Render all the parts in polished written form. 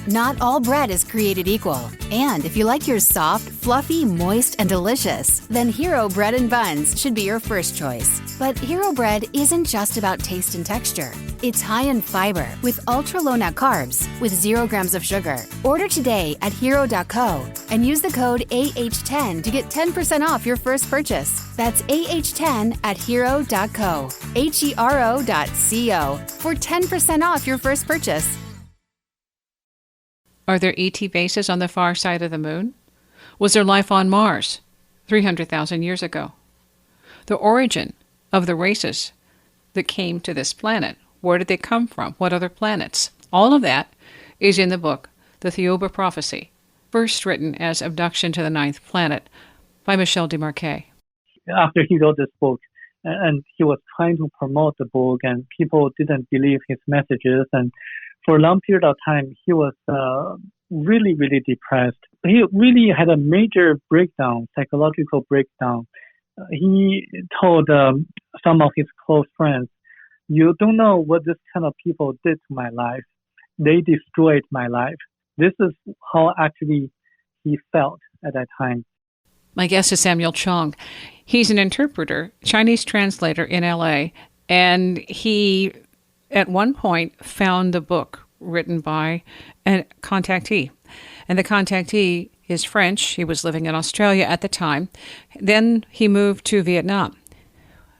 Not all bread is created equal. And if you like yours soft, fluffy, moist, and delicious, then Hero Bread and Buns should be your first choice. But Hero Bread isn't just about taste and texture. It's high in fiber with ultra-low net carbs with 0 grams of sugar. Order today at hero.co and use the code AH10 to get 10% off your first purchase. That's AH10 at hero.co, HERO.co for 10% off your first purchase. Are there ET bases on the far side of the moon? Was there life on Mars 300,000 years ago? The origin of the races that came to this planet. Where did they come from? What other planets? All of that is in the book, The Thiaoouba Prophecy, first written as Abduction to the Ninth Planet by Michel Desmarquet. After he wrote this book, and he was trying to promote the book, and people didn't believe his messages, and for a long period of time, he was really, really depressed. He really had a major breakdown, psychological breakdown. He told some of his close friends, "You don't know what this kind of people did to my life. They destroyed my life." This is how actually he felt at that time. My guest is Samuel Chong. He's an interpreter, Chinese translator in LA, and he at one point found the book written by a contactee. And the contactee is French. He was living in Australia at the time. Then he moved to Vietnam.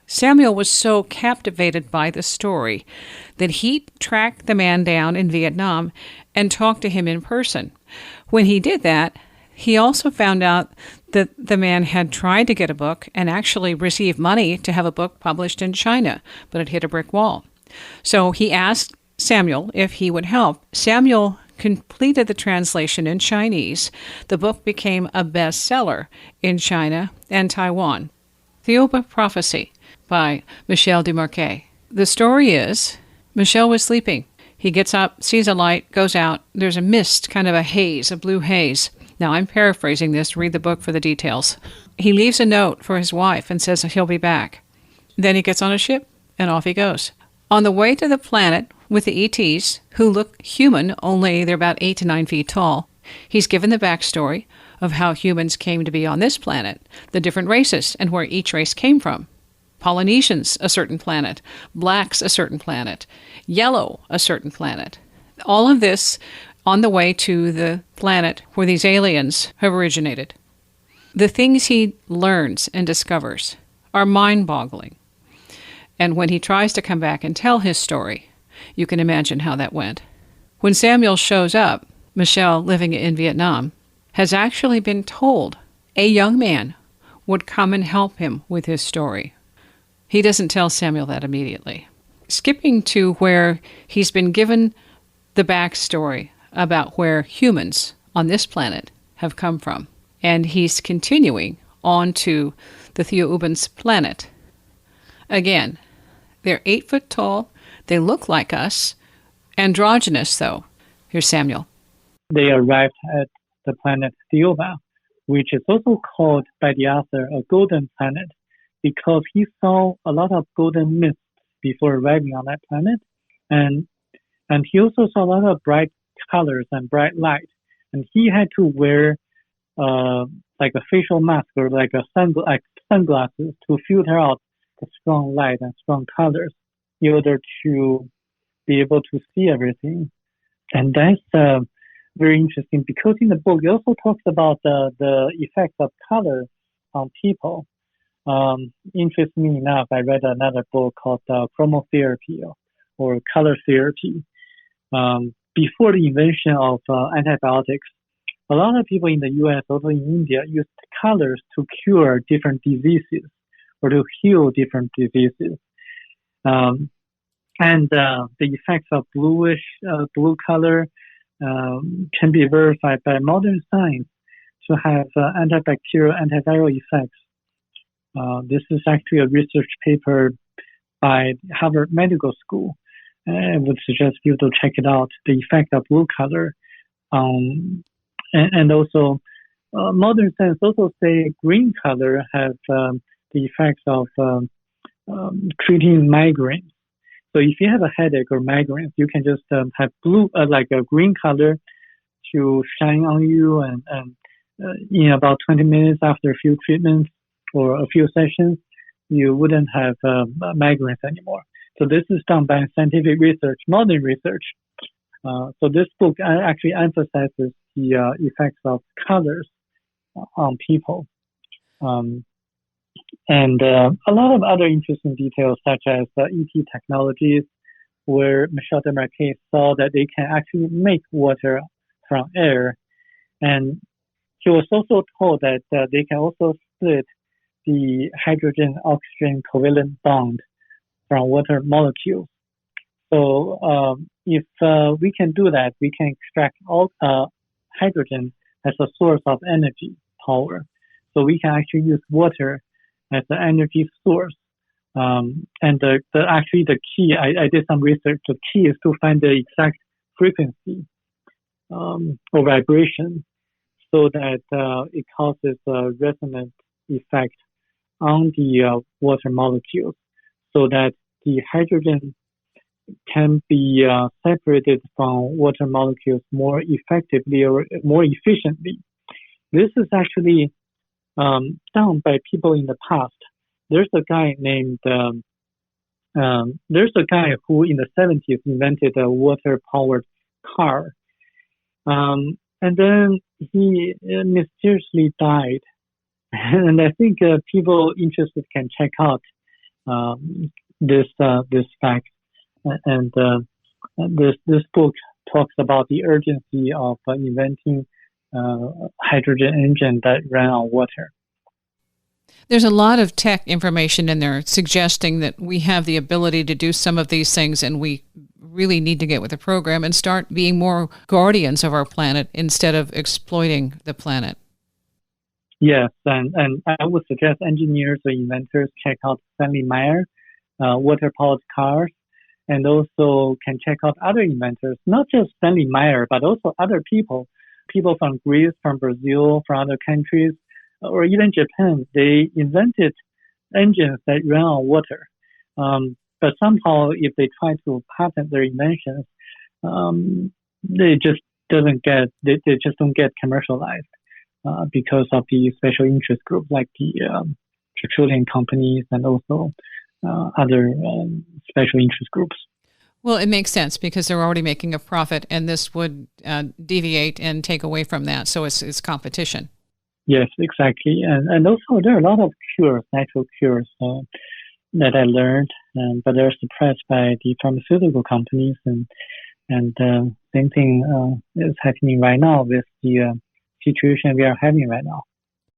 Samuel was so captivated by the story that he tracked the man down in Vietnam and talked to him in person. When he did that, he also found out that the man had tried to get a book and actually received money to have a book published in China, but it hit a brick wall. So he asked Samuel if he would help. Samuel completed the translation in Chinese. The book became a bestseller in China and Taiwan. Thiaoouba Prophecy by Michel Desmarquet. The story is, Michel was sleeping. He gets up, sees a light, goes out. There's a mist, kind of a haze, a blue haze. Now, I'm paraphrasing this. Read the book for the details. He leaves a note for his wife and says he'll be back. Then he gets on a ship, and off he goes. On the way to the planet with the ETs, who look human, only they're about 8 to 9 feet tall, he's given the backstory of how humans came to be on this planet, the different races, and where each race came from. Polynesians, a certain planet. Blacks, a certain planet. Yellow, a certain planet. All of this on the way to the planet where these aliens have originated. The things he learns and discovers are mind-boggling. And when he tries to come back and tell his story, you can imagine how that went. When Samuel shows up, Michel, living in Vietnam, has actually been told a young man would come and help him with his story. He doesn't tell Samuel that immediately. Skipping to where he's been given the backstory about where humans on this planet have come from. And he's continuing on to the Thiaoubans' planet. Again, they're 8 foot tall. They look like us. Androgynous, though. Here's Samuel. They arrived at the planet Thiaoouba, which is also called by the author a golden planet, because he saw a lot of golden mists before arriving on that planet. And he also saw a lot of bright colors and bright light. And he had to wear like a facial mask or like sunglasses to filter out the strong light and strong colors in order to be able to see everything. And that's very interesting, because in the book it also talks about the effects of color on people. Interestingly enough, I read another book called chromotherapy or color therapy. Before the invention of antibiotics, a lot of people in the U.S., also in India, used colors to cure different diseases or to heal different diseases. And the effects of blue color can be verified by modern science to have antibacterial, antiviral effects. This is actually a research paper by Harvard Medical School. I would suggest you to check it out, the effect of blue color. And also, modern science also say green color has the effects of treating migraines. So if you have a headache or migraines, you can just have blue, like a green color to shine on you, and in about 20 minutes after a few treatments or a few sessions, you wouldn't have migraines anymore. So this is done by scientific research, modern research. So this book actually emphasizes the effects of colors on people. And a lot of other interesting details, such as ET technologies, where Michel Desmarquet saw that they can actually make water from air. And he was also told that they can also split the hydrogen-oxygen covalent bond from water molecules. So if we can do that, we can extract all hydrogen as a source of energy power. So we can actually use water as an energy source. And actually the key, I did some research, the key is to find the exact frequency or vibration so that it causes a resonant effect on the water molecules, so that the hydrogen can be separated from water molecules more effectively or more efficiently. This is actually done by people in the past. There's a guy who in the 70s invented a water-powered car. And then he mysteriously died. And I think people interested can check out this fact. And this book talks about the urgency of inventing hydrogen engine that ran on water. There's a lot of tech information in there suggesting that we have the ability to do some of these things, and we really need to get with the program and start being more guardians of our planet instead of exploiting the planet. Yes, and I would suggest engineers or inventors check out Stanley Meyer, water-powered cars, and also can check out other inventors, not just Stanley Meyer, but also other people from Greece, from Brazil, from other countries, or even Japan. They invented engines that run on water. But somehow, if they try to patent their inventions, they just don't get commercialized because of the special interest groups like the petroleum companies and also other special interest groups. Well, it makes sense because they're already making a profit, and this would deviate and take away from that. So it's competition. Yes, exactly. And also there are a lot of cures, natural cures that I learned, but they're suppressed by the pharmaceutical companies. And same thing is happening right now with the situation we are having right now.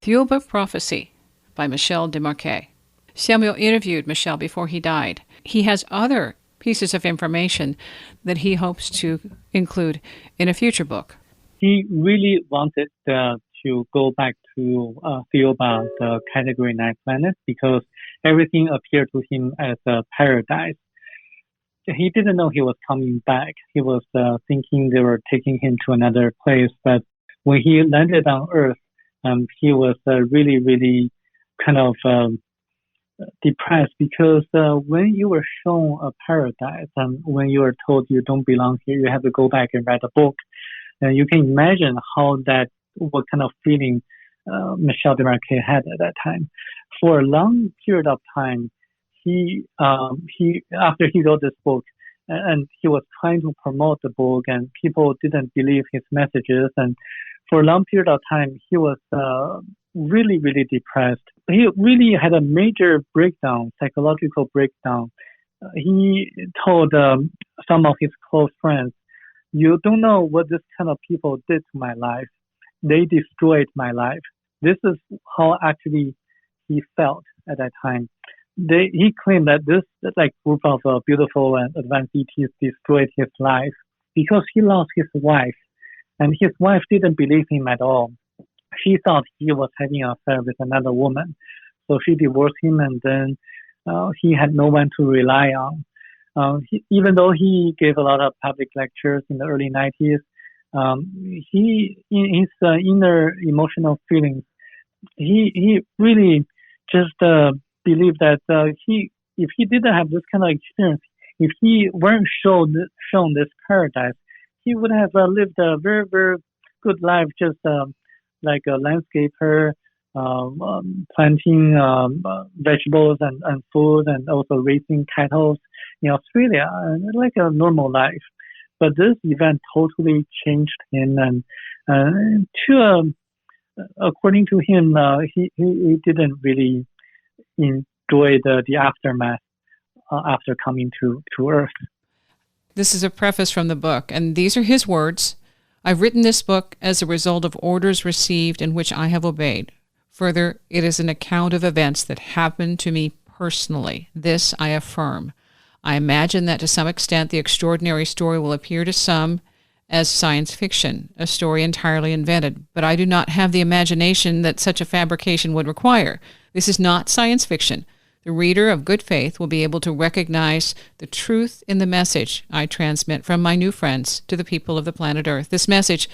Thiaoouba Prophecy by Michel Desmarquet. Samuel interviewed Michel before he died. He has other pieces of information that he hopes to include in a future book. He really wanted to go back to Thiaoouba, the Category 9 planet, because everything appeared to him as a paradise. He didn't know he was coming back. He was thinking they were taking him to another place. But when he landed on Earth, he was really, really kind of depressed, because when you were shown a paradise and when you were told you don't belong here, you have to go back and write a book. And you can imagine what kind of feeling Michel Desmarquet had at that time. For a long period of time, he after he wrote this book, and he was trying to promote the book, and people didn't believe his messages, and for a long period of time, he was really, really depressed. He really had a major breakdown, psychological breakdown. He told some of his close friends, "You don't know what this kind of people did to my life. They destroyed my life." This is how actually he felt at that time. He claimed that this group of beautiful and advanced ETs destroyed his life because he lost his wife, and his wife didn't believe him at all. She thought he was having an affair with another woman, so she divorced him, and then he had no one to rely on. Even though he gave a lot of public lectures in the early 90s, he, in his inner emotional feelings, he really just believed that if he didn't have this kind of experience, if he weren't shown this paradise, he would have lived a very, very good life, just like a landscaper, planting vegetables and food, and also raising cattle in Australia, like a normal life. But this event totally changed him, and according to him, he didn't really enjoy the aftermath after coming to Earth. This is a preface from the book, and these are his words. I've written this book as a result of orders received in which I have obeyed. Further, it is an account of events that happened to me personally. This I affirm. I imagine that to some extent the extraordinary story will appear to some as science fiction, a story entirely invented, but I do not have the imagination that such a fabrication would require. This is not science fiction. The reader of good faith will be able to recognize the truth in the message I transmit from my new friends to the people of the planet Earth. This message,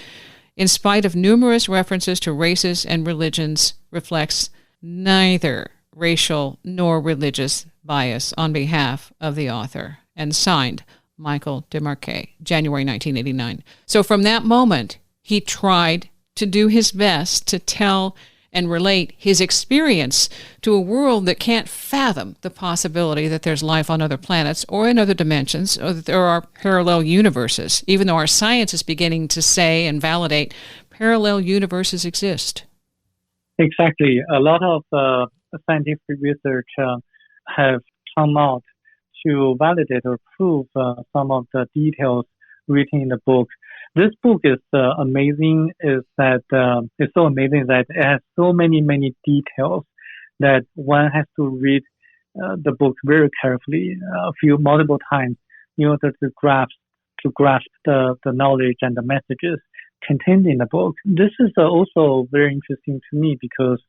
in spite of numerous references to races and religions, reflects neither racial nor religious bias on behalf of the author. And signed, Michel Desmarquet, January 1989. So from that moment, he tried to do his best to tell and relate his experience to a world that can't fathom the possibility that there's life on other planets or in other dimensions, or that there are parallel universes, even though our science is beginning to say and validate parallel universes exist. Exactly. A lot of scientific research have come out to validate or prove some of the details written in the book. This book is amazing. It's so amazing that it has so many details that one has to read the book very carefully, multiple times, in order to grasp the knowledge and the messages contained in the book. This is also very interesting to me because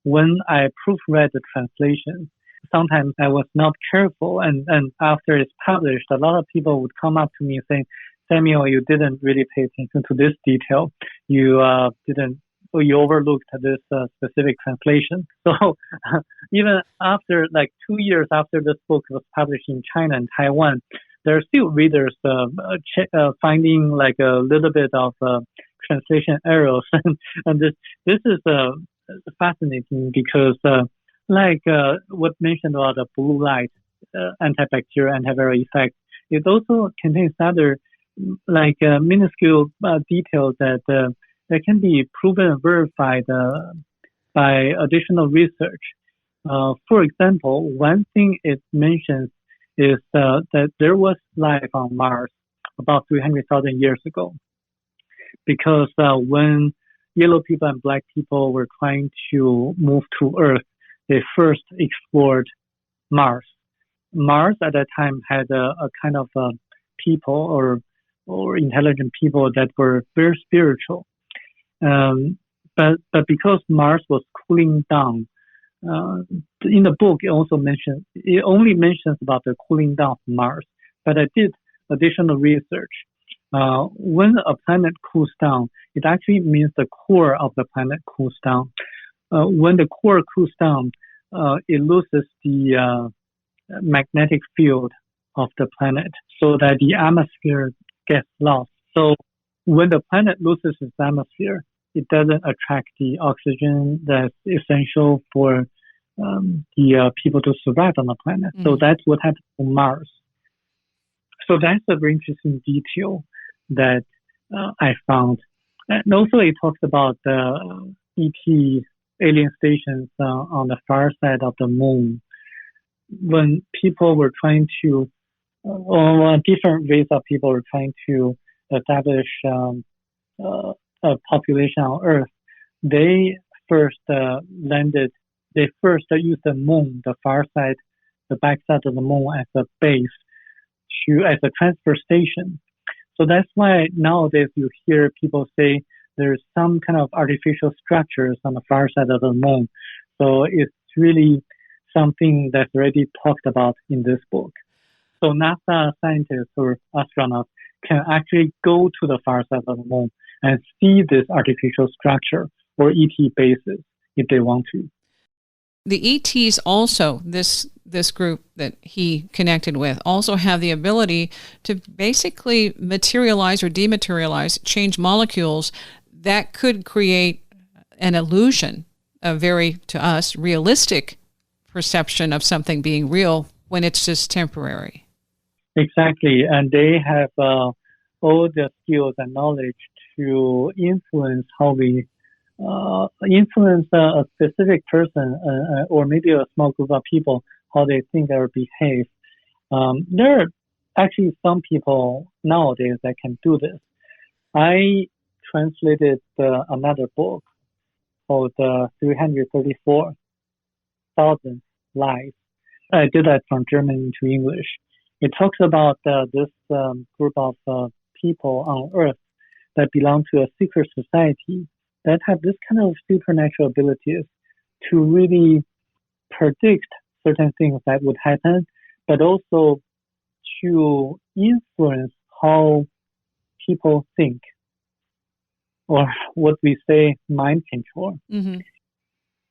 when I proofread the translation, sometimes I was not careful, and after it's published, a lot of people would come up to me saying, Samuel, you didn't really pay attention to this detail. You overlooked this specific translation. So even after 2 years after this book was published in China and Taiwan, there are still readers finding a little bit of translation errors, and this is fascinating because what mentioned about the blue light, antibacterial, antiviral effect, it also contains other minuscule details that can be proven and verified by additional research. For example, one thing it mentions is that there was life on Mars about 300,000 years ago. Because when yellow people and black people were trying to move to Earth, they first explored Mars. Mars at that time had a kind of people or intelligent people that were very spiritual. But because Mars was cooling down, in the book it only mentions about the cooling down of Mars. But I did additional research. When a planet cools down, it actually means the core of the planet cools down. When the core cools down, it loses the magnetic field of the planet, so that the atmosphere gets lost. So when the planet loses its atmosphere, it doesn't attract the oxygen that's essential for the people to survive on the planet. So that's what happened on Mars. So that's a very interesting detail that I found. And also it talks about the ET alien stations on the far side of the moon. When people were trying to, or different race of people were trying to establish a population on Earth, they first used the moon, the far side, the backside of the moon as a base, as a transfer station. So that's why nowadays you hear people say there's some kind of artificial structures on the far side of the moon. So it's really something that's already talked about in this book. So NASA scientists or astronauts can actually go to the far side of the moon and see this artificial structure or ET bases if they want to. The ETs also, this group that he connected with, also have the ability to basically materialize or dematerialize, change molecules that could create an illusion, a very, to us, realistic perception of something being real when it's just temporary. Exactly. And they have all the skills and knowledge to influence how we influence a specific person or maybe a small group of people, how they think or behave. There are actually some people nowadays that can do this. I translated another book called 334,000 Lies. I did that from German into English. It talks about this group of people on Earth that belong to a secret society that have this kind of supernatural abilities to really predict certain things that would happen, but also to influence how people think, or what we say, mind control. Mm-hmm.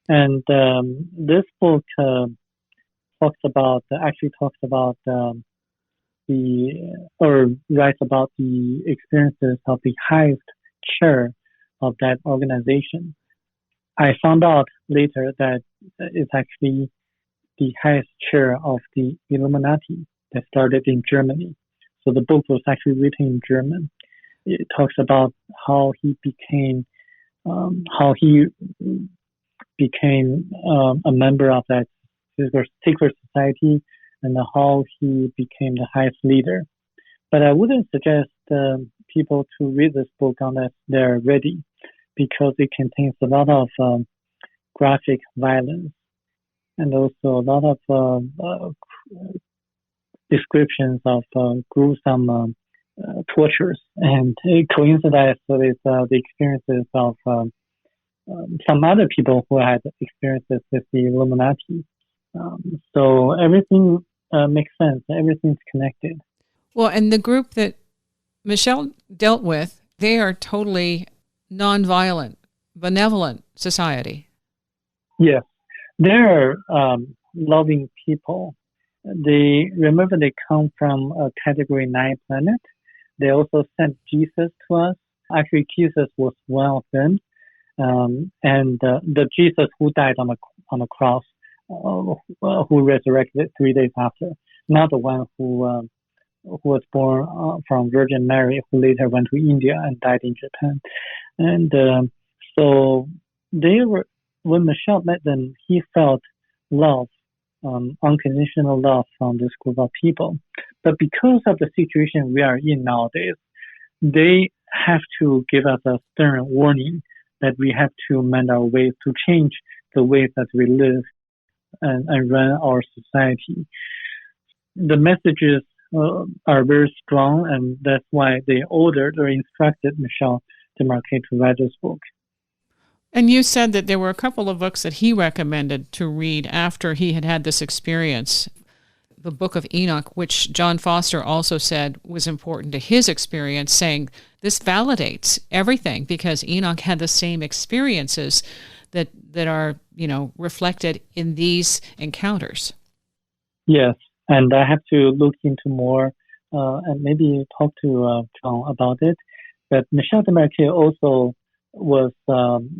And this book writes about the experiences of the highest chair of that organization. I found out later that it's actually the highest chair of the Illuminati that started in Germany. So the book was actually written in German. It talks about how he became a member of that secret society and how he became the highest leader. But I wouldn't suggest people to read this book unless they're ready, because it contains a lot of graphic violence and also a lot of descriptions of gruesome tortures, and it coincides with the experiences of some other people who had experiences with the Illuminati. So everything makes sense. Everything's connected. Well, and the group that Michel dealt with, they are totally nonviolent, benevolent society. Yes, they're loving people. They come from a Category 9 planet. They also sent Jesus to us. Actually, Jesus was one of them, and the Jesus who died on the cross, who resurrected 3 days after, not the one who was born from Virgin Mary, who later went to India and died in Japan. And so when Michel met them, he felt love, unconditional love from this group of people. But because of the situation we are in nowadays, they have to give us a stern warning that we have to mend our ways, to change the ways that we live and run our society. The messages are very strong, and that's why they ordered or instructed Michel Desmarquet to write this book. And you said that there were a couple of books that he recommended to read after he had this experience. The Book of Enoch, which John Foster also said was important to his experience, saying this validates everything because Enoch had the same experiences that are, reflected in these encounters. Yes, and I have to look into more and maybe talk to Chong about it. But Michel Desmarquet also was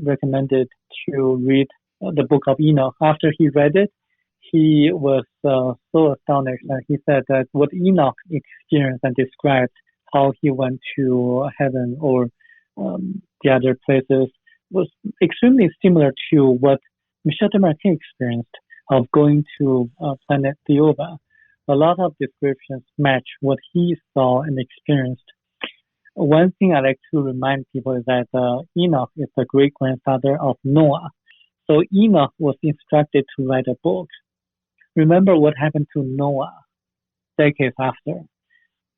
recommended to read the Book of Enoch. After he read it, he was so astonished that he said that what Enoch experienced and described, how he went to heaven or the other places, was extremely similar to what Michel Desmarquet experienced of going to planet Thiaoouba. A lot of descriptions match what he saw and experienced. One thing I like to remind people is that Enoch is the great-grandfather of Noah. So Enoch was instructed to write a book. Remember what happened to Noah decades after.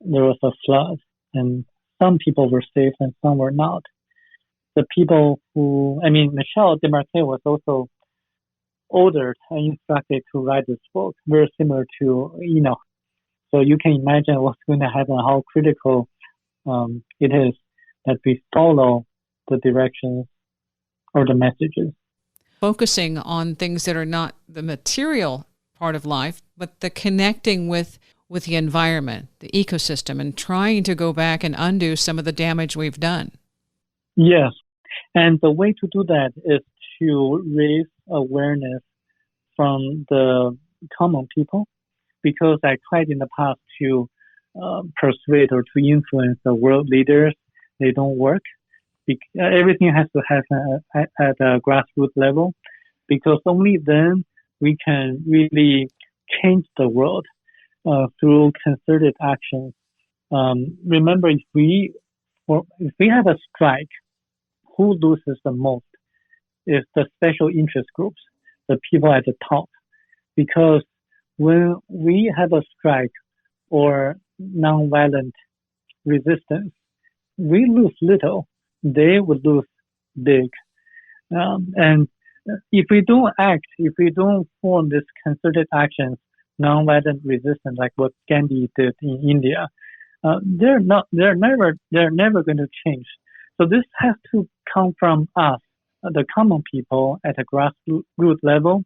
There was a flood, and some people were saved and some were not. The people Michel Desmarquet was also ordered and instructed to write this book, very similar to Enoch. So you can imagine what's going to happen, how critical it is that we follow the directions or the messages. Focusing on things that are not the material part of life, but the connecting with the environment, the ecosystem, and trying to go back and undo some of the damage we've done. Yes. And the way to do that is to raise awareness from the common people, because I tried in the past to persuade or to influence the world leaders. They don't work. Everything has to happen at a grassroots level, because only then we can really change the world through concerted actions. Remember, if we have a strike, who loses the most is the special interest groups, the people at the top. Because when we have a strike or nonviolent resistance, we lose little. They would lose big. And if we don't act, if we don't form this concerted actions, nonviolent resistance, like what Gandhi did in India, they're never going to change. So this has to come from us, the common people at a grassroots level,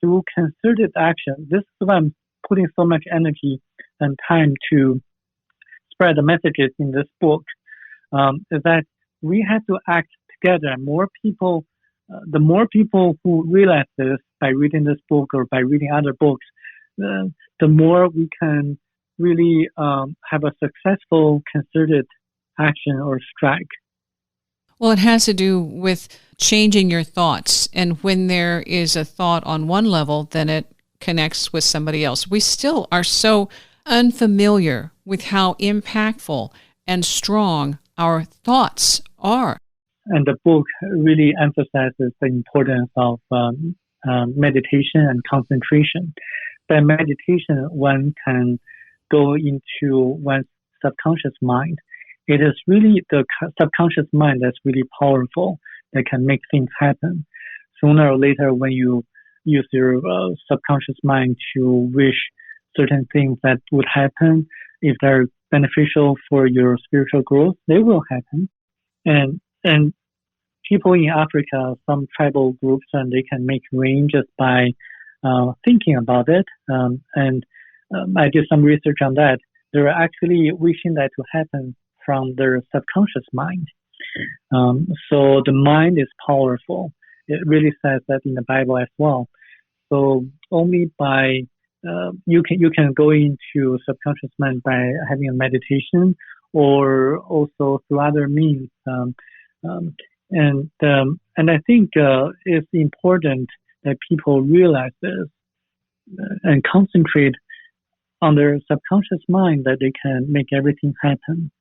through concerted action. This is why I'm putting so much energy and time to spread the messages in this book, is that we have to act together. More people, the more people who realize this by reading this book or by reading other books, the more we can really have a successful concerted action or strike. Well, it has to do with changing your thoughts. And when there is a thought on one level, then it connects with somebody else. We still are so unfamiliar with how impactful and strong our thoughts are. And the book really emphasizes the importance of meditation and concentration. By meditation, one can go into one's subconscious mind. It is really the subconscious mind that's really powerful, that can make things happen. Sooner or later, when you use your subconscious mind to wish certain things that would happen, if they're beneficial for your spiritual growth, they will happen. And people in Africa, some tribal groups, and they can make rain just by thinking about it. And I did some research on that. They're actually wishing that to happen from their subconscious mind. So the mind is powerful. It really says that in the Bible as well. So only by you can go into subconscious mind by having a meditation, or also through other means. And I think it's important that people realize this and concentrate on their subconscious mind, that they can make everything happen.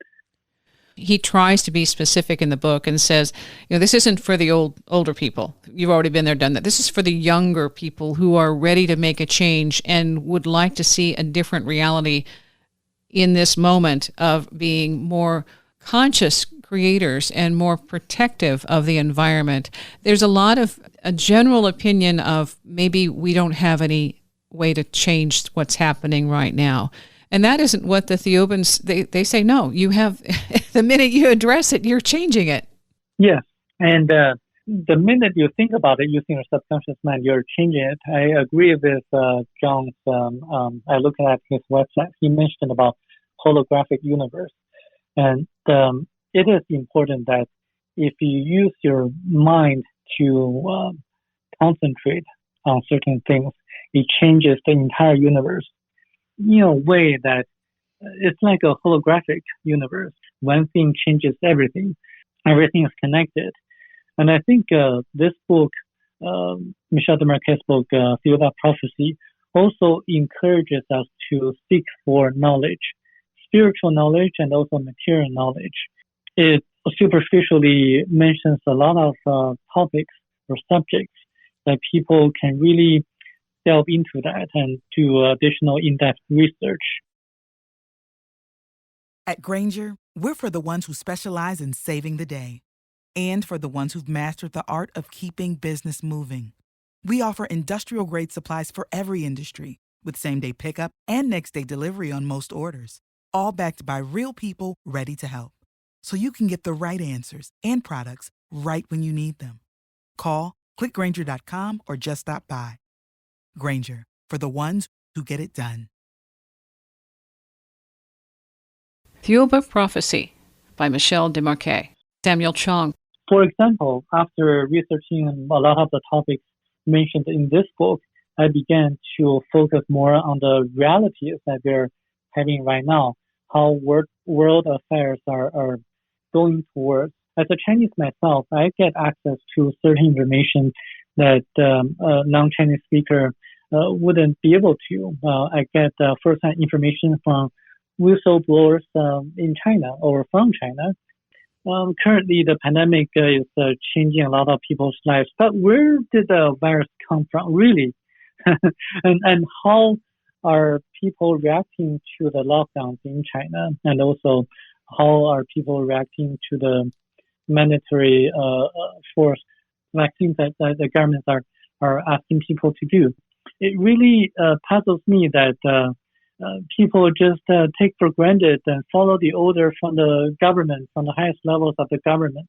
He tries to be specific in the book and says, this isn't for the older people. You've already been there, done that. This is for the younger people who are ready to make a change and would like to see a different reality in this moment of being more conscious creators and more protective of the environment. There's a lot of a general opinion of maybe we don't have any way to change what's happening right now. And that isn't what the Thiaoubans, they say, no, you have, the minute you address it, you're changing it. Yes. And the minute you think about it using your subconscious mind, you're changing it. I agree with John's, I looked at his website. He mentioned about holographic universe. And it is important that if you use your mind to concentrate on certain things, it changes the entire universe. Way that it's like a holographic universe. One thing changes everything. Everything is connected. And I think this book, Michel Desmarquet's book, Thiaoouba Prophecy, also encourages us to seek for knowledge, spiritual knowledge and also material knowledge. It superficially mentions a lot of topics or subjects that people can really delve into that and do additional in-depth research. At Grainger, we're for the ones who specialize in saving the day and for the ones who've mastered the art of keeping business moving. We offer industrial-grade supplies for every industry with same-day pickup and next-day delivery on most orders, all backed by real people ready to help. So you can get the right answers and products right when you need them. Call, clickgrainger.com, or just stop by. Grainger, for the ones who get it done. Thiaoouba Prophecy by Michel Desmarquet. Samuel Chong. For example, after researching a lot of the topics mentioned in this book, I began to focus more on the realities that we're having right now, how world affairs are going towards. As a Chinese myself, I get access to certain information that a non-Chinese speaker wouldn't be able to. I get first-hand information from whistleblowers in China or from China. Currently, the pandemic is changing a lot of people's lives. But where did the virus come from, really? and how are people reacting to the lockdowns in China? And also, how are people reacting to the mandatory forced vaccines that the governments are asking people to do? It really puzzles me that people just take for granted and follow the order from the government, from the highest levels of the government.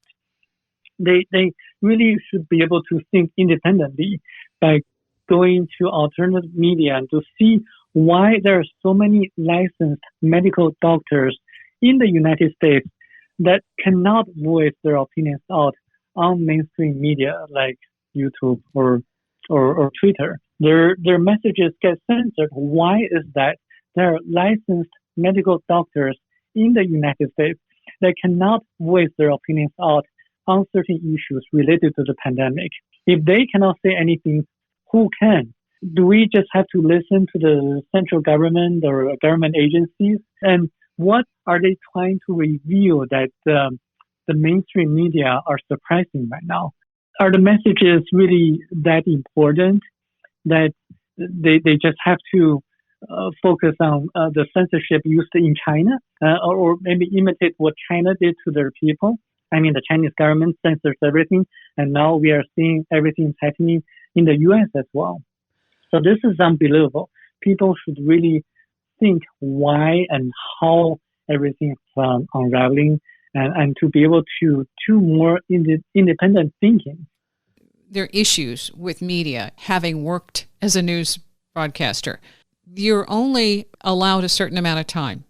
They really should be able to think independently by going to alternative media and to see why there are so many licensed medical doctors in the United States that cannot voice their opinions out on mainstream media like YouTube or Twitter. Their messages get censored. Why is that? There are licensed medical doctors in the United States that cannot voice their opinions out on certain issues related to the pandemic. If they cannot say anything, who can? Do we just have to listen to the central government or government agencies? And what are they trying to reveal that the mainstream media are suppressing right now? Are the messages really that important that they just have to focus on the censorship used in China or maybe imitate what China did to their people? I mean, the Chinese government censors everything, and now we are seeing everything happening in the U.S. as well. So this is unbelievable. People should really think why and how everything is unraveling and to be able to do more independent thinking. There are issues with media. Having worked as a news broadcaster, you're only allowed a certain amount of time.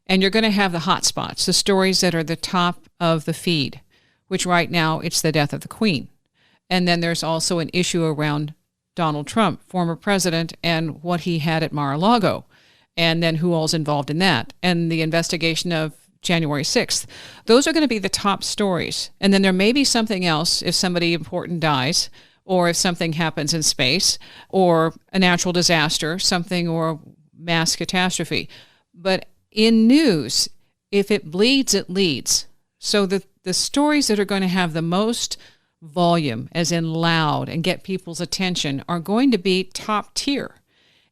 And you're going to have the hot spots, the stories that are the top of the feed, which right now it's the death of the Queen. And then there's also an issue around Donald Trump, former president, and what he had at Mar-a-Lago, and then who all's involved in that, and the investigation of January 6th. Those are going to be the top stories. And then there may be something else if somebody important dies, or if something happens in space, or a natural disaster, something, or mass catastrophe. But in news, if it bleeds, it leads. So the stories that are going to have the most volume, as in loud, and get people's attention are going to be top tier.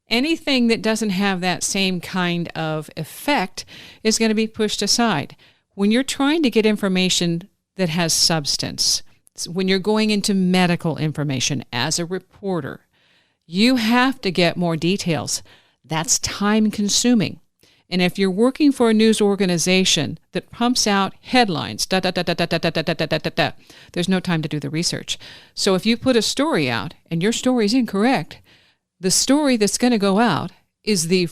Anything that doesn't have that same kind of effect is going to be pushed aside. When you're trying to get information that has substance, when you're going into medical information as a reporter, you have to get more details. That's time consuming. And if you're working for a news organization that pumps out headlines, there's no time to do the research. So if you put a story out and your story is incorrect, the story that's going to go out is the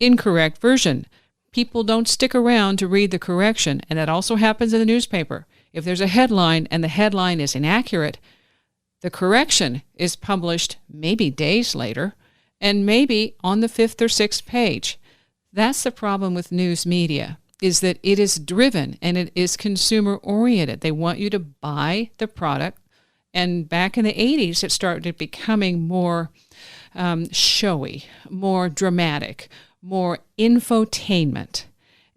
incorrect version. People don't stick around to read the correction, and that also happens in the newspaper. If there's a headline and the headline is inaccurate, the correction is published maybe days later and maybe on the 5th or 6th page. That's the problem with news media, is that it is driven and it is consumer-oriented. They want you to buy the product. And back in the 80s, it started becoming more showy, more dramatic, more infotainment.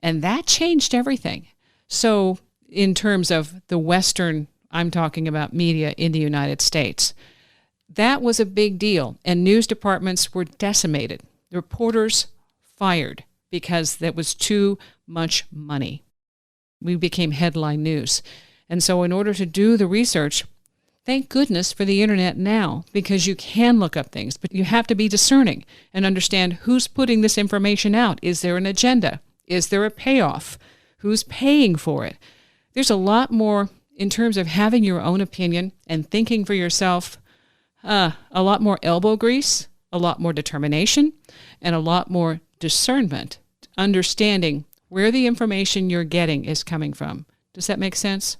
And that changed everything. So in terms of the Western, I'm talking about media in the United States, that was a big deal. And news departments were decimated. The reporters fired because that was too much money. We became headline news. And so in order to do the research, thank goodness for the internet now, because you can look up things, but you have to be discerning and understand who's putting this information out. Is there an agenda? Is there a payoff? Who's paying for it? There's a lot more in terms of having your own opinion and thinking for yourself, a lot more elbow grease, a lot more determination, and a lot more discernment, understanding where the information you're getting is coming from. Does that make sense?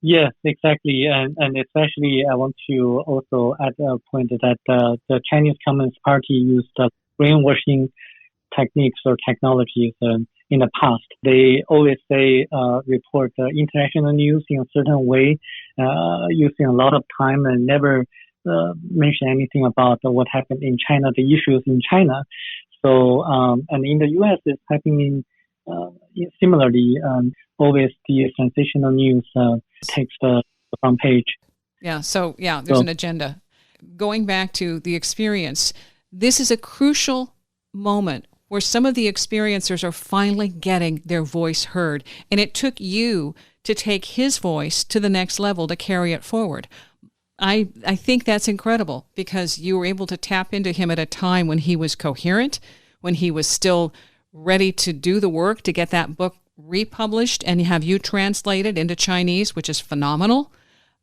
Yes, exactly. And especially, I want to also add a point that the Chinese Communist Party used brainwashing techniques or technologies in the past. They always say report international news in a certain way, using a lot of time and never mention anything about what happened in China, the issues in China. So, and in the U.S., it's happening similarly. Always the sensational news takes the front page. Yeah. So, yeah, there's an agenda. Going back to the experience, this is a crucial moment where some of the experiencers are finally getting their voice heard. And it took you to take his voice to the next level to carry it forward. I think that's incredible because you were able to tap into him at a time when he was coherent, when he was still ready to do the work to get that book republished and have you translated into Chinese, which is phenomenal.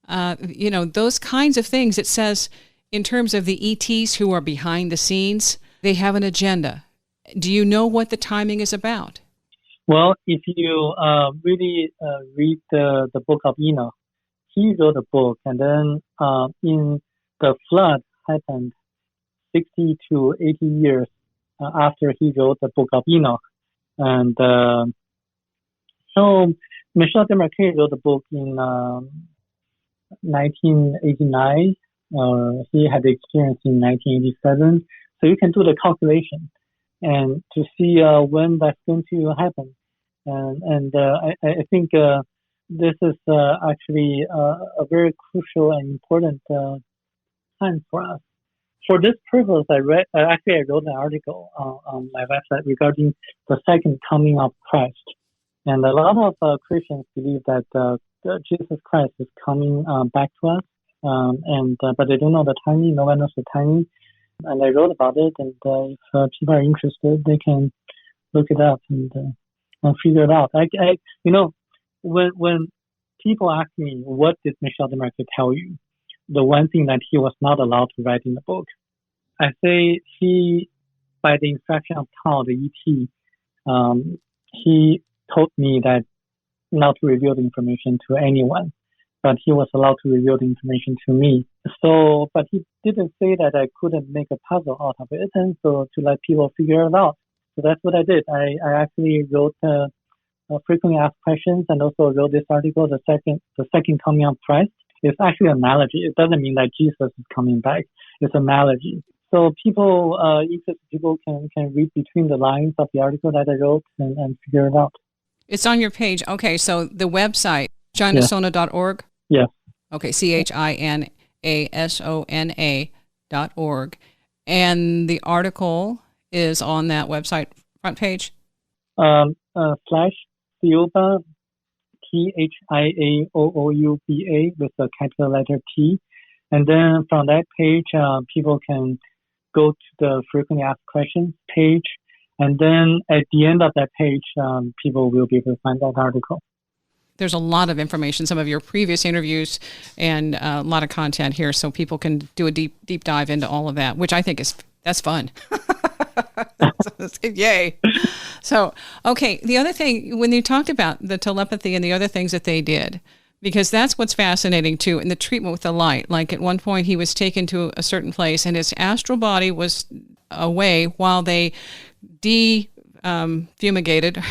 Those kinds of things. It says in terms of the ETs who are behind the scenes, they have an agenda. Do you know what the timing is about? Well, if you really read the book of Enoch, he wrote a book, and then in the flood happened 60 to 80 years after he wrote the book of Enoch. And so Michel Desmarquet wrote the book in 1989. He had the experience in 1987. So you can do the calculation and to see when that's going to happen. And I think this is actually a very crucial and important time for us. For this purpose, I wrote an article on my website regarding the second coming of Christ. And a lot of Christians believe that Jesus Christ is coming back to us, but they don't know the timing. No one knows the timing. And I wrote about it, and if people are interested, they can look it up and figure it out. When people ask me, what did Michel Desmarquet tell you? The one thing that he was not allowed to write in the book, I say he, by the instruction of Tao, the ET, he told me that not to reveal the information to anyone, but he was allowed to reveal the information to me. So, but he didn't say that I couldn't make a puzzle out of it, and so to let people figure it out. So that's what I did. I actually wrote frequently asked questions, and also wrote this article, the second coming of Christ. It's actually an analogy. It doesn't mean that Jesus is coming back. It's an analogy. So interested people can read between the lines of the article that I wrote and figure it out. It's on your page. Okay, so the website, chinasona.org? Yes. Okay, CHINASONA.org. And the article is on that website front page? /Thiaoouba, THIAOOUBA with a capital letter T. And then from that page, people can go to the frequently asked questions page. And then at the end of that page, people will be able to find that article. There's a lot of information, some of your previous interviews, and a lot of content here, so people can do a deep dive into all of that, which I think that's fun. Yay. So, okay, the other thing, when you talked about the telepathy and the other things that they did, because that's what's fascinating too, in the treatment with the light. Like at one point he was taken to a certain place and his astral body was away while they fumigated.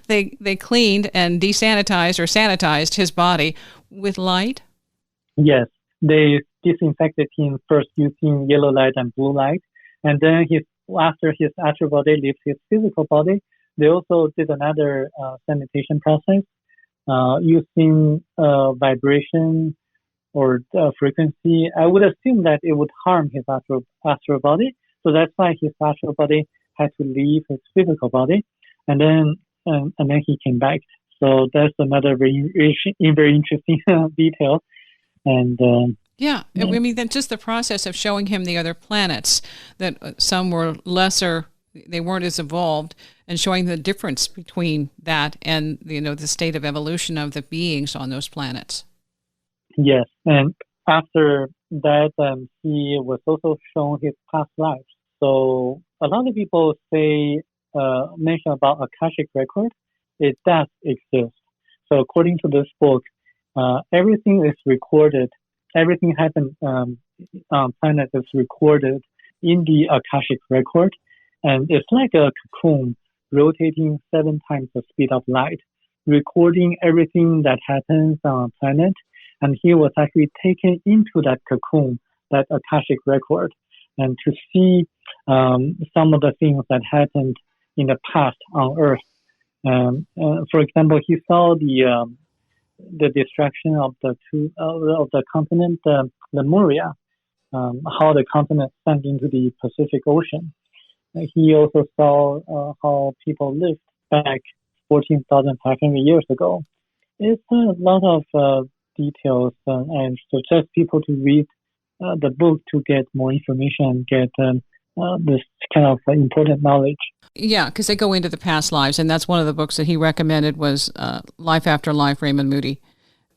they cleaned and desanitized or sanitized his body with light? Yes, they disinfected him first using yellow light and blue light. And then after his astral body leaves his physical body, they also did another sanitation process using vibration or frequency. I would assume that it would harm his astral body. So that's why his astral body had to leave his physical body. And then he came back. So that's another very interesting detail. And yeah, I mean, that's just the process of showing him the other planets, that some were lesser, they weren't as evolved, and showing the difference between that and the state of evolution of the beings on those planets. Yes, and after that, he was also shown his past lives. So a lot of people mention about Akashic record. It does exist. So according to this book, everything is recorded. Everything happened on planet is recorded in the Akashic record, and it's like a cocoon rotating 7 times the speed of light, recording everything that happens on a planet. And he was actually taken into that cocoon, that Akashic record, and to see some of the things that happened in the past on Earth. For example, he saw the destruction of the continent, Lemuria, how the continent sank into the Pacific Ocean. He also saw how people lived back 14,500 years ago. It's a lot of details, and suggest people to read the book to get more information, get this kind of important knowledge. Yeah, because they go into the past lives, and that's one of the books that he recommended was Life After Life, Raymond Moody.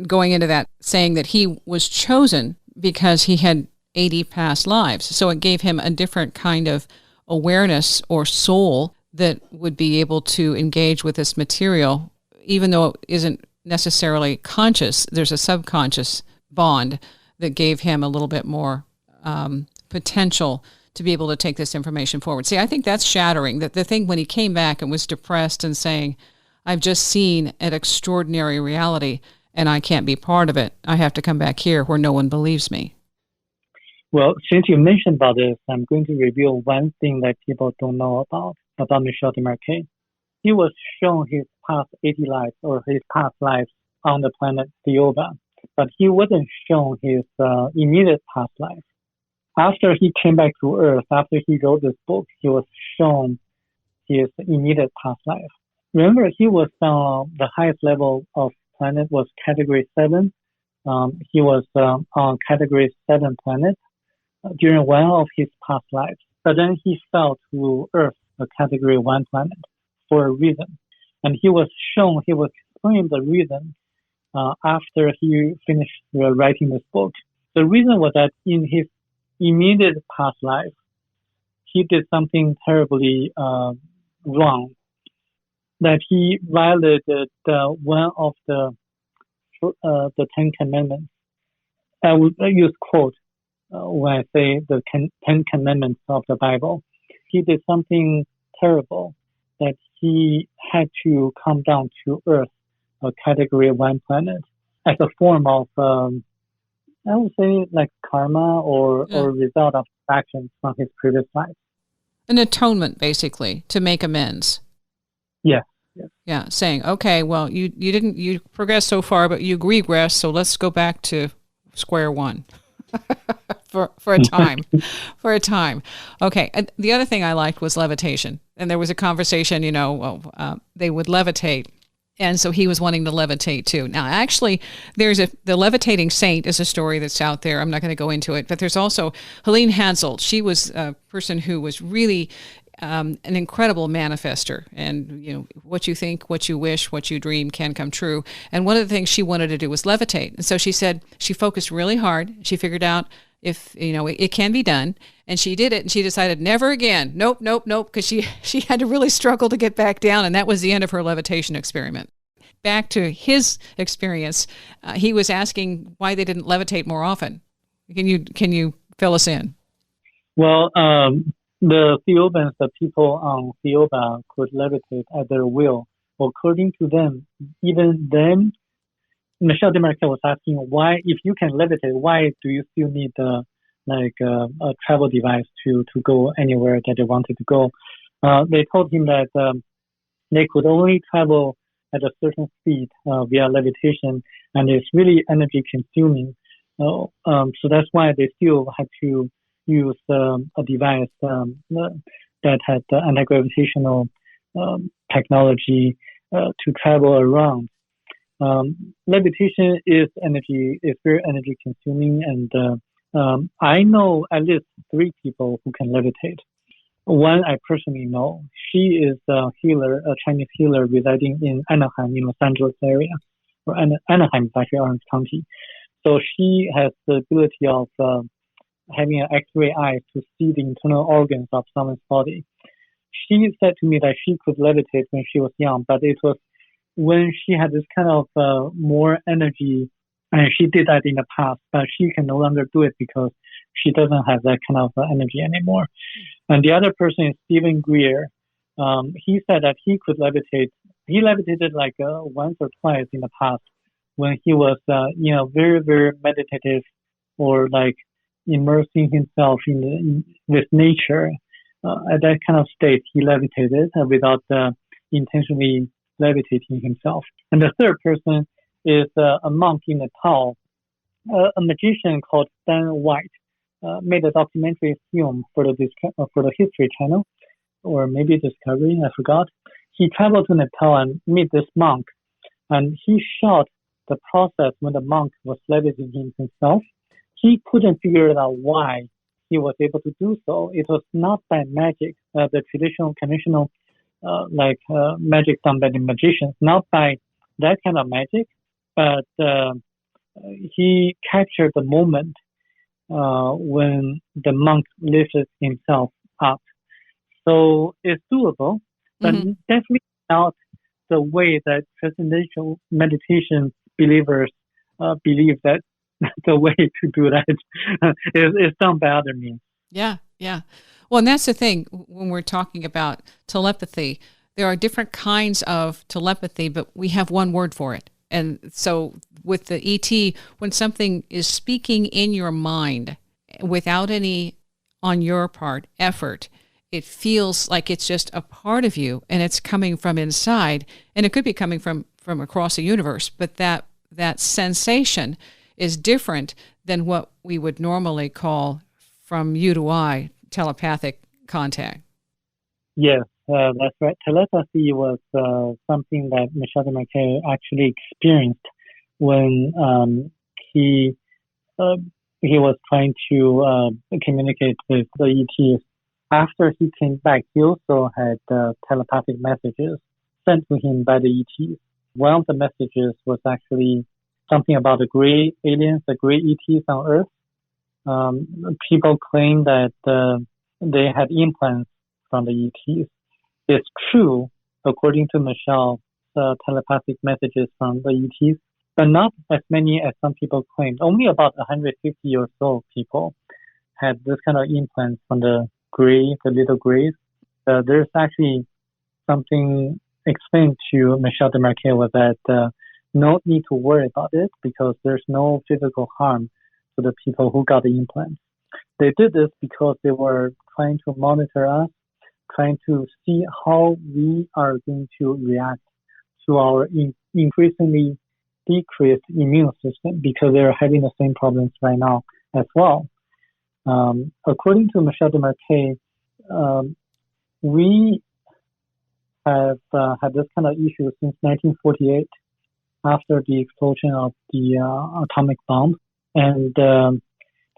Going into that, saying that he was chosen because he had 80 past lives. So it gave him a different kind of awareness or soul that would be able to engage with this material, even though it isn't necessarily conscious. There's a subconscious bond that gave him a little bit more potential to be able to take this information forward. See, I think that's shattering. That the thing when he came back and was depressed and saying, I've just seen an extraordinary reality and I can't be part of it. I have to come back here where no one believes me. Well, since you mentioned about this, I'm going to reveal one thing that people don't know about Michel Desmarquet. He was shown his past 80 lives or his past lives on the planet Thiaoouba, but he wasn't shown his immediate past life. After he came back to Earth, after he wrote this book, he was shown his immediate past life. Remember, he was the highest level of planet was category 7. He was on category 7 planet during one of his past lives. But then he fell to Earth, a category 1 planet, for a reason. And he was explained the reason after he finished writing this book. The reason was that in his immediate past life, he did something terribly wrong, that he violated one of the 10 Commandments. I would use quote when I say the 10 Commandments of the Bible. He did something terrible, that he had to come down to Earth, a category 1 planet, as a form of I would say like karma or result of actions from his previous life. An atonement, basically, to make amends. Yes. Yeah, saying, okay, well, you progressed so far, but you regressed, so let's go back to square one for a time. For a time. Okay, and the other thing I liked was levitation. And there was a conversation, they would levitate. And so he was wanting to levitate too. Now, actually, the levitating saint is a story that's out there. I'm not going to go into it, but there's also Helene Hansel. She was a person who was really an incredible manifester. And, what you think, what you wish, what you dream can come true. And one of the things she wanted to do was levitate. And so she said she focused really hard. She figured out if, it can be done. And she did it, and she decided never again. Nope, because she had to really struggle to get back down, and that was the end of her levitation experiment. Back to his experience, he was asking why they didn't levitate more often. Can you fill us in? Well, the Thiaoubans, the people on Thiaoouba, could levitate at their will. According to them, even then, Michel Desmarquet was asking why, if you can levitate, why do you still need a travel device to go anywhere that they wanted to go? They told him that they could only travel at a certain speed via levitation, and it's really energy consuming. So that's why they still had to use a device that had anti-gravitational technology to travel around. Levitation is very energy consuming, and I know at least 3 people who can levitate. One I personally know. She is a healer, a Chinese healer residing in Anaheim, in Los Angeles area. Or Anaheim is actually Orange County. So she has the ability of having an X-ray eye to see the internal organs of someone's body. She said to me that she could levitate when she was young, but it was when she had this kind of more energy And she did that in the past, but she can no longer do it because she doesn't have that kind of energy anymore. And the other person is Stephen Greer. He said that he could levitate. He levitated like once or twice in the past when he was, very, very meditative or like immersing himself with nature. At that kind of state, he levitated without intentionally levitating himself. And the third person is a monk in Nepal, a magician called Dan White, made a documentary film for the History Channel, or maybe Discovery, I forgot. He traveled to Nepal and met this monk, and he shot the process when the monk was levitating himself. He couldn't figure out why he was able to do so. It was not by magic, the traditional, conventional, magic done by the magicians, not by that kind of magic, but he captured the moment when the monk lifted himself up. So it's doable, but definitely not the way that transcendental meditation believers believe that the way to do that is done by other means. Yeah. Well, and that's the thing when we're talking about telepathy. There are different kinds of telepathy, but we have one word for it. And so with the ET, when something is speaking in your mind without any, on your part, effort, it feels like it's just a part of you and it's coming from inside. And it could be coming from across the universe, but that sensation is different than what we would normally call from you to I, telepathic contact. Yes, that's right. Telepathy was something that Michel Desmarquet actually experienced when he was trying to communicate with the ETs. After he came back, he also had telepathic messages sent to him by the ETs. One of the messages was actually something about the gray aliens, the gray ETs on Earth. People claim that they had implants from the ETs. It's true, according to Michel, telepathic messages from the ETs, but not as many as some people claimed. Only about 150 or so people had this kind of implants from the little grays. There's actually something explained to Michel Desmarquet was that no need to worry about it because there's no physical harm to the people who got the implants. They did this because they were trying to monitor us, trying to see how we are going to react to our increasingly decreased immune system because they're having the same problems right now as well. According to Michel Desmarquet, we have had this kind of issue since 1948 after the explosion of the atomic bomb. And the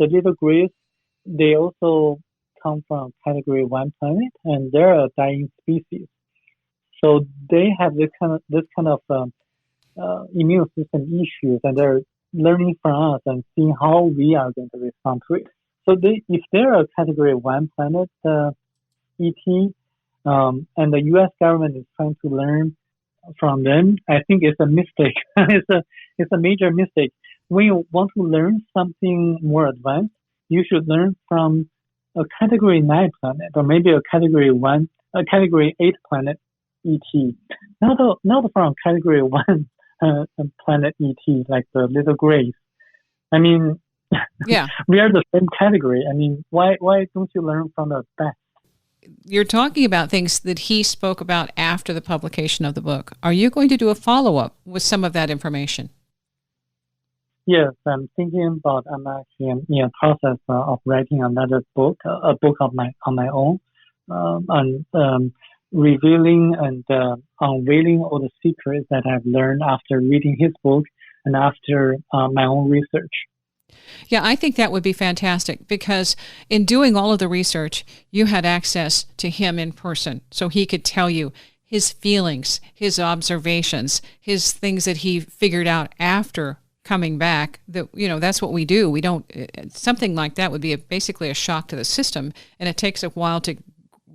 little grays, they also come from Category 1 planet, and they're a dying species. So they have this kind of immune system issues, and they're learning from us and seeing how we are going to respond to it. So if they're a Category 1 planet ET, and the U.S. government is trying to learn from them, I think it's a mistake. It's a major mistake. When you want to learn something more advanced, you should learn from a Category 9 planet, or maybe a Category 8 planet ET. Not from Category 1 planet ET, like the little grays. I mean, yeah, we are the same category. I mean, why don't you learn from the best? You're talking about things that he spoke about after the publication of the book. Are you going to do a follow-up with some of that information? Yes, I'm actually in a process of writing another book, a book on my own, and revealing and unveiling all the secrets that I've learned after reading his book and after my own research. Yeah, I think that would be fantastic because in doing all of the research, you had access to him in person, so he could tell you his feelings, his observations, his things that he figured out after coming back. That's what we do. We don't. Something like that would be basically a shock to the system, and it takes a while to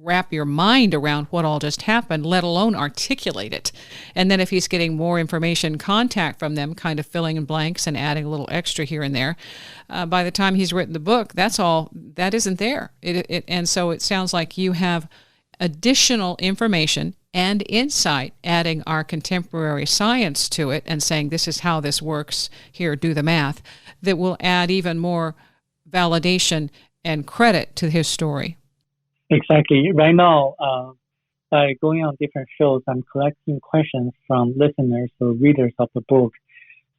wrap your mind around what all just happened, let alone articulate it. And then if he's getting more information contact from them, kind of filling in blanks and adding a little extra here and there, by the time he's written the book, that isn't there. And so it sounds like you have additional information and insight, adding our contemporary science to it and saying, this is how this works, here, do the math, that will add even more validation and credit to his story. Exactly. Right now, by going on different shows, I'm collecting questions from listeners or readers of the book.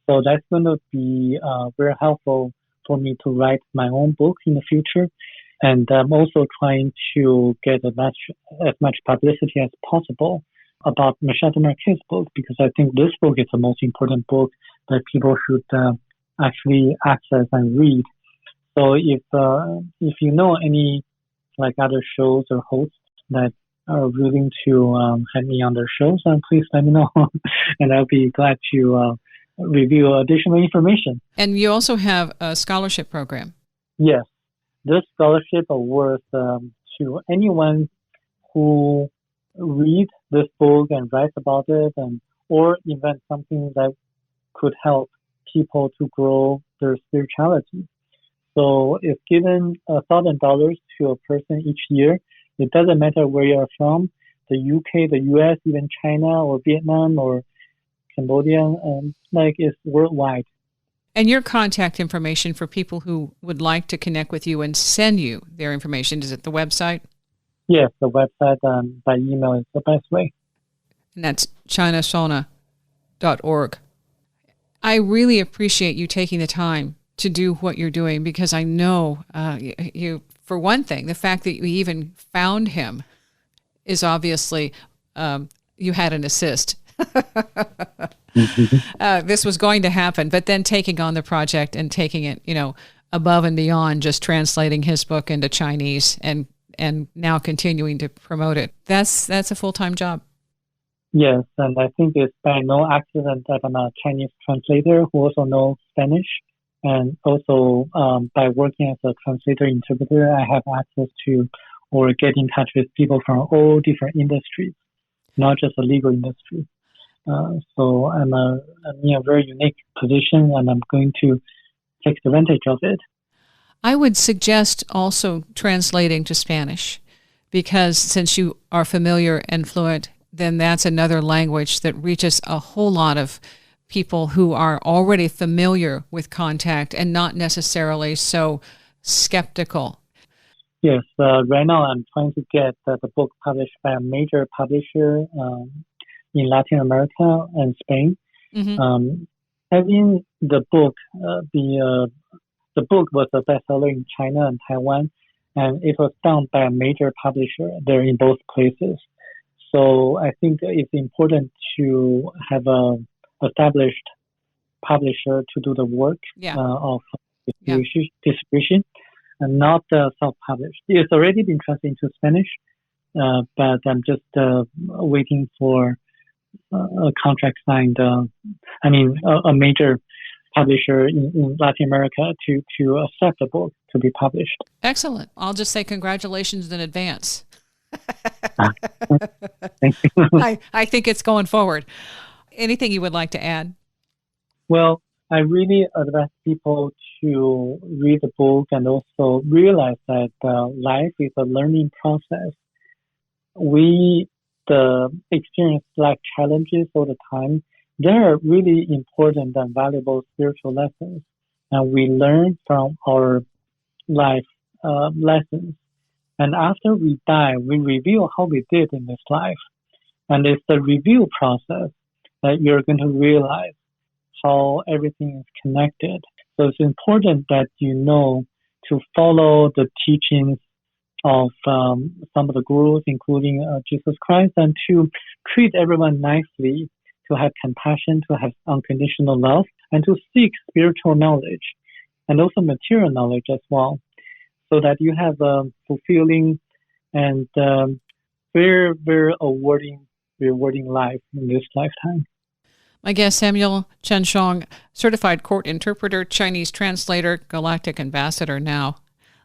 So that's going to be very helpful for me to write my own book in the future. And I'm also trying to get as much publicity as possible about Michel Desmarquet's book, because I think this book is the most important book that people should actually access and read. So if you know any like other shows or hosts that are willing to have me on their shows, please let me know, and I'll be glad to review additional information. And you also have a scholarship program. Yes. This scholarship awards to anyone who reads this book and writes about it, or invent something that could help people to grow their spirituality. So it's given $1,000 to a person each year. It doesn't matter where you're from, the UK, the US, even China or Vietnam or Cambodia, it's worldwide. And your contact information for people who would like to connect with you and send you their information, is it the website? Yes, the website by email is the best way. And that's chinasona.org. I really appreciate you taking the time to do what you're doing, because I know you, for one thing, the fact that you even found him is obviously you had an assist. This was going to happen, but then taking on the project and taking it, above and beyond just translating his book into Chinese and now continuing to promote it. That's a full-time job. Yes, and I think it's by no accident that I'm a Chinese translator who also knows Spanish. And also by working as a translator-interpreter, I have access to or get in touch with people from all different industries, not just the legal industry. So I'm in a very unique position, and I'm going to take advantage of it. I would suggest also translating to Spanish, because since you are familiar and fluent, then that's another language that reaches a whole lot of people who are already familiar with contact and not necessarily so skeptical. Yes, right now I'm trying to get the book published by a major publisher in Latin America and Spain. Mm-hmm. Having the book, the book was a bestseller in China and Taiwan, and it was done by a major publisher there in both places. So I think it's important to have a established publisher to do the work of distribution, and not self-published. It's already been translated into Spanish, but I'm just waiting for a contract signed. A major publisher in Latin America to accept the book to be published. Excellent. I'll just say congratulations in advance. Thank you. I think it's going forward. Anything you would like to add? Well, I really advise people to read the book and also realize that life is a learning process. We experience life challenges all the time. They are really important and valuable spiritual lessons, and we learn from our life lessons. And after we die, we review how we did in this life. And it's the review process that you're going to realize how everything is connected. So it's important that you know to follow the teachings of some of the gurus, including Jesus Christ, and to treat everyone nicely, to have compassion, to have unconditional love, and to seek spiritual knowledge and also material knowledge as well, so that you have a fulfilling and very, very rewarding life in this lifetime. My guest, Samuel Chen Chong, certified court interpreter, Chinese translator, galactic ambassador now,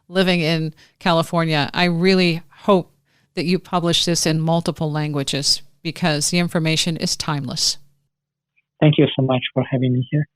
living in California. I really hope that you publish this in multiple languages because the information is timeless. Thank you so much for having me here.